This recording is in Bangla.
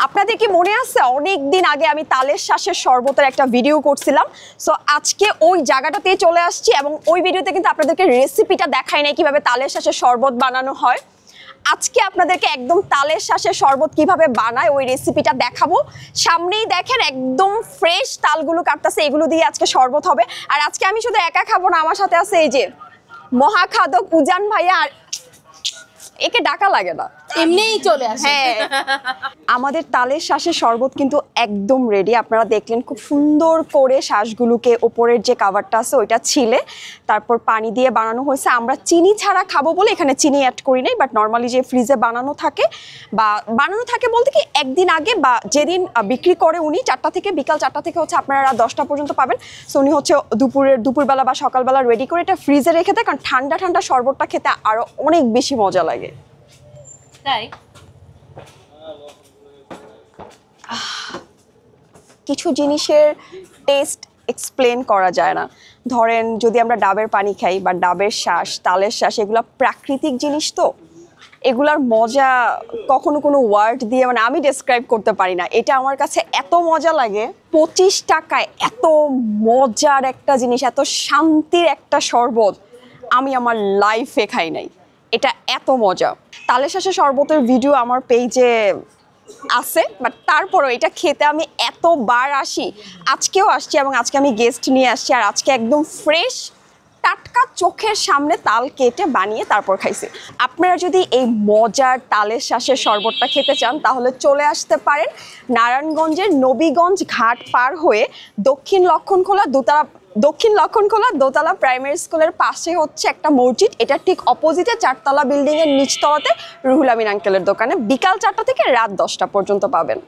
আপনাদের কি মনে আছে অনেক দিন আগে আমি তালের শ্বাসের শরবতের একটা ভিডিও করছিলাম। সো আজকে ওই জায়গাটাতেই চলে আসছি এবং ওই ভিডিওতে কিন্তু আপনাদেরকে রেসিপিটা দেখাই নাই কিভাবে তালের শ্বাসের শরবত বানানো হয়। আজকে আপনাদেরকে একদম তালের শ্বাসের শরবত কিভাবে বানায় ওই রেসিপিটা দেখাবো। সামনেই দেখেন একদম ফ্রেশ তালগুলো কাটতেছে, এগুলো দিয়ে আজকে শরবত হবে। আর আজকে আমি শুধু একা খাবো না, আমার সাথে আছে এই যে মহাখাদক উজান ভাইয়া। আর একে ডাকা লাগে না, এমনিই চলে আসে। হ্যাঁ, আমাদের তালের শ্বাসের শরবত কিন্তু একদম রেডি। আপনারা দেখলেন খুব সুন্দর করে শ্বাসগুলোকে ওপরের যে কাভারটা আছে ওইটা ছিলে তারপর পানি দিয়ে বানানো হয়েছে। আমরা চিনি ছাড়া খাবো বলে এখানে চিনি অ্যাড করি নাই, বাট নর্মালি যে ফ্রিজে বানানো থাকে বলতে কি একদিন আগে বা যেদিন বিক্রি করে উনি 4টা থেকে বিকাল 4টা থেকে হচ্ছে আপনারা রাত 10টা পর্যন্ত পাবেন। সো উনি হচ্ছে দুপুরবেলা বা সকালবেলা রেডি করে এটা ফ্রিজে রেখে দেয়, কারণ ঠান্ডা ঠান্ডা শরবতটা খেতে আরো অনেক বেশি মজা লাগে। তাই কিছু জিনিসের টেস্ট এক্সপ্লেন করা যায় না। ধরেন যদি আমরা ডাবের পানি খাই বা ডাবের শ্বাস, তালের শ্বাস, এগুলো প্রাকৃতিক জিনিস, তো এগুলার মজা কখনো কোনো ওয়ার্ড দিয়ে মানে আমি ডেসক্রাইব করতে পারি না। এটা আমার কাছে এত মজা লাগে। 25 টাকায় এত মজার একটা জিনিস, এত শান্তির একটা শরবত আমি আমার লাইফে খাই নাই। এটা এত মজা। তালের শ্বাসের শরবতের ভিডিও আমার পেজে আছে, বাট তারপরও এটা খেতে আমি এতবার আসি, আজকেও আসছি এবং আজকে আমি গেস্ট নিয়ে আসছি। আর আজকে একদম ফ্রেশ টাটকা চোখের সামনে তাল কেটে বানিয়ে তারপর খাইছি। আপনারা যদি এই মজার তালের শ্বাসের শরবতটা খেতে চান তাহলে চলে আসতে পারেন নারায়ণগঞ্জের নবীগঞ্জ ঘাট পার হয়ে দক্ষিণ লক্ষণখোলা দোতলা প্রাইমারি স্কুলের পাশে হচ্ছে একটা মসজিদ, এটা ঠিক অপোজিটে 4তলা বিল্ডিং এর নিচতলাতে রুহুল আমিন আঙ্কেলের দোকানে বিকাল 4টা থেকে রাত 10টা পর্যন্ত পাবেন।